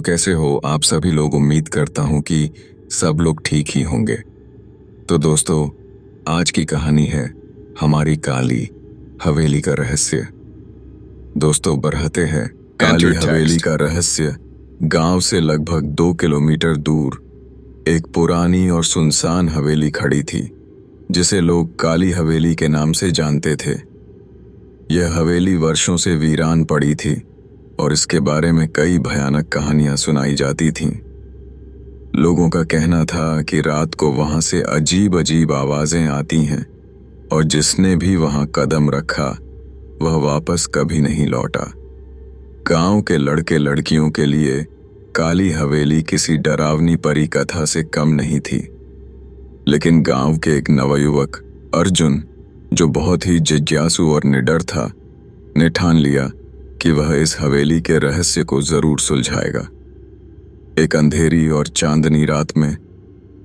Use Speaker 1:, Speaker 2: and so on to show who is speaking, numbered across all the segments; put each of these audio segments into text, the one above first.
Speaker 1: कैसे हो आप सभी लोग। उम्मीद करता हूं कि सब लोग ठीक ही होंगे। तो दोस्तों, आज की कहानी है हमारी काली हवेली का रहस्य। दोस्तों, बढ़ते हैं काली हवेली का रहस्य। गांव से लगभग 2 किलोमीटर दूर एक पुरानी और सुनसान हवेली खड़ी थी, जिसे लोग काली हवेली के नाम से जानते थे। यह हवेली वर्षों से वीरान पड़ी थी और इसके बारे में कई भयानक कहानियां सुनाई जाती थीं। लोगों का कहना था कि रात को वहां से अजीब अजीब आवाजें आती हैं और जिसने भी वहां कदम रखा वह वापस कभी नहीं लौटा। गांव के लड़के लड़कियों के लिए काली हवेली किसी डरावनी परी कथा से कम नहीं थी, लेकिन गांव के एक नवयुवक अर्जुन, जो बहुत ही जिज्ञासु और निडर था, ने ठान लिया कि वह इस हवेली के रहस्य को जरूर सुलझाएगा। एक अंधेरी और चांदनी रात में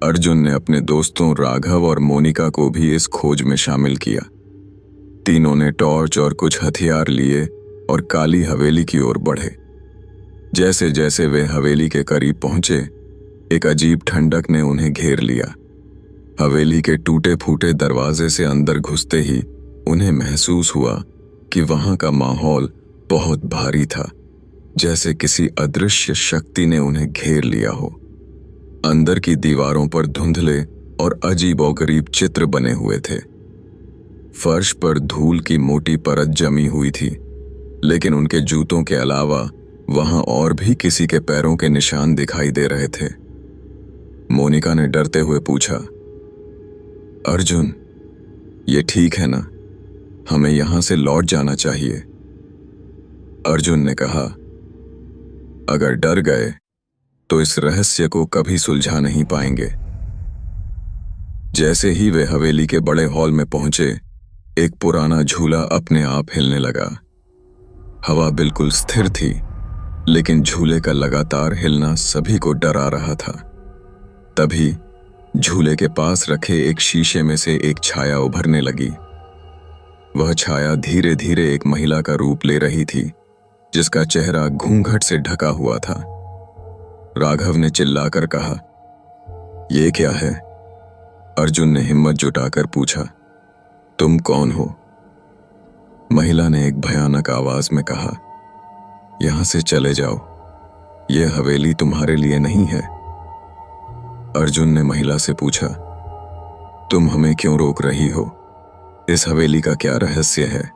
Speaker 1: अर्जुन ने अपने दोस्तों राघव और मोनिका को भी इस खोज में शामिल किया। तीनों ने टॉर्च और कुछ हथियार लिए और काली हवेली की ओर बढ़े। जैसे जैसे वे हवेली के करीब पहुंचे, एक अजीब ठंडक ने उन्हें घेर लिया। हवेली के टूटे फूटे दरवाजे से अंदर घुसते ही उन्हें महसूस हुआ कि वहां का माहौल बहुत भारी था, जैसे किसी अदृश्य शक्ति ने उन्हें घेर लिया हो। अंदर की दीवारों पर धुंधले और अजीबोगरीब चित्र बने हुए थे। फर्श पर धूल की मोटी परत जमी हुई थी, लेकिन उनके जूतों के अलावा वहां और भी किसी के पैरों के निशान दिखाई दे रहे थे। मोनिका ने डरते हुए पूछा, अर्जुन, ये ठीक है ना? हमें यहां से लौट जाना चाहिए। अर्जुन ने कहा, अगर डर गए तो इस रहस्य को कभी सुलझा नहीं पाएंगे। जैसे ही वे हवेली के बड़े हॉल में पहुंचे, एक पुराना झूला अपने आप हिलने लगा। हवा बिल्कुल स्थिर थी, लेकिन झूले का लगातार हिलना सभी को डरा रहा था। तभी झूले के पास रखे एक शीशे में से एक छाया उभरने लगी। वह छाया धीरे धीरे एक महिला का रूप ले रही थी, जिसका चेहरा घूंघट से ढका हुआ था। राघव ने चिल्लाकर कहा, ये क्या है? अर्जुन ने हिम्मत जुटाकर पूछा, तुम कौन हो? महिला ने एक भयानक आवाज में कहा, यहां से चले जाओ, यह हवेली तुम्हारे लिए नहीं है। अर्जुन ने महिला से पूछा, तुम हमें क्यों रोक रही हो? इस हवेली का क्या रहस्य है?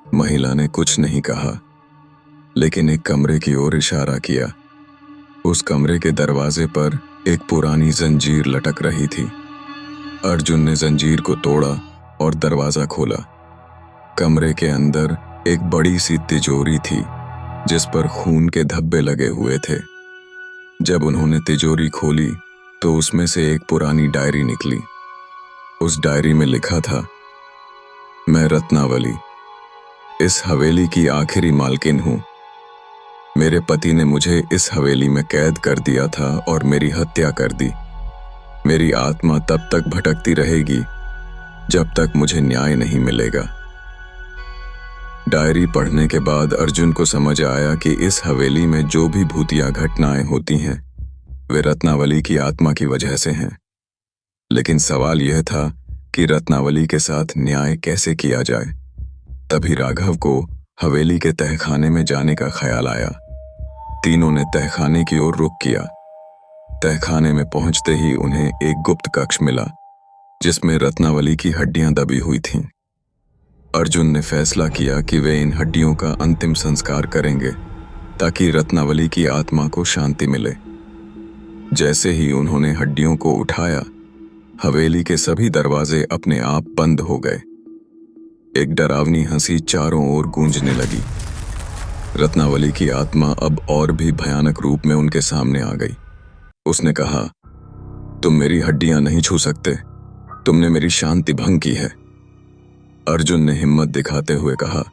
Speaker 1: महिला ने कुछ नहीं कहा, लेकिन एक कमरे की ओर इशारा किया। उस कमरे के दरवाजे पर एक पुरानी जंजीर लटक रही थी। अर्जुन ने जंजीर को तोड़ा और दरवाजा खोला। कमरे के अंदर एक बड़ी सी तिजोरी थी, जिस पर खून के धब्बे लगे हुए थे। जब उन्होंने तिजोरी खोली तो उसमें से एक पुरानी डायरी निकली। उस डायरी में लिखा था, मैं रत्नावली, इस हवेली की आखिरी मालकिन हूं। मेरे पति ने मुझे इस हवेली में कैद कर दिया था और मेरी हत्या कर दी। मेरी आत्मा तब तक भटकती रहेगी जब तक मुझे न्याय नहीं मिलेगा। डायरी पढ़ने के बाद अर्जुन को समझ आया कि इस हवेली में जो भी भूतिया घटनाएं होती हैं, वे रत्नावली की आत्मा की वजह से हैं। लेकिन सवाल यह था कि रत्नावली के साथ न्याय कैसे किया जाए। तभी राघव को हवेली के तहखाने में जाने का ख्याल आया। तीनों ने तहखाने की ओर रुख किया। तहखाने में पहुंचते ही उन्हें एक गुप्त कक्ष मिला, जिसमें रत्नावली की हड्डियां दबी हुई थीं। अर्जुन ने फैसला किया कि वे इन हड्डियों का अंतिम संस्कार करेंगे, ताकि रत्नावली की आत्मा को शांति मिले। जैसे ही उन्होंने हड्डियों को उठाया, हवेली के सभी दरवाजे अपने आप बंद हो गए। एक डरावनी हंसी चारों ओर गूंजने लगी। रत्नावली की आत्मा अब और भी भयानक रूप में उनके सामने आ गई। उसने कहा, तुम मेरी हड्डियां नहीं छू सकते, तुमने मेरी शांति भंग की है। अर्जुन ने हिम्मत दिखाते हुए कहा,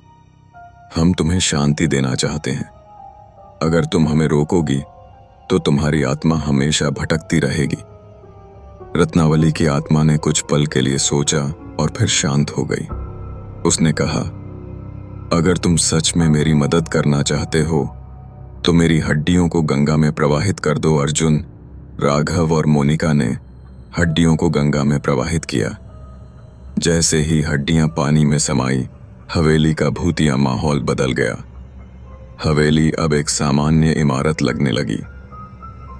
Speaker 1: हम तुम्हें शांति देना चाहते हैं। अगर तुम हमें रोकोगी तो तुम्हारी आत्मा हमेशा भटकती रहेगी। रत्नावली की आत्मा ने कुछ पल के लिए सोचा और फिर शांत हो गई। उसने कहा, अगर तुम सच में मेरी मदद करना चाहते हो तो मेरी हड्डियों को गंगा में प्रवाहित कर दो। अर्जुन, राघव और मोनिका ने हड्डियों को गंगा में प्रवाहित किया। जैसे ही हड्डियां पानी में समाई, हवेली का भूतिया माहौल बदल गया। हवेली अब एक सामान्य इमारत लगने लगी।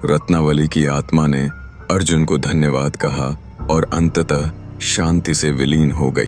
Speaker 1: रत्नावली की आत्मा ने अर्जुन को धन्यवाद कहा और अंततः शांति से विलीन हो गई।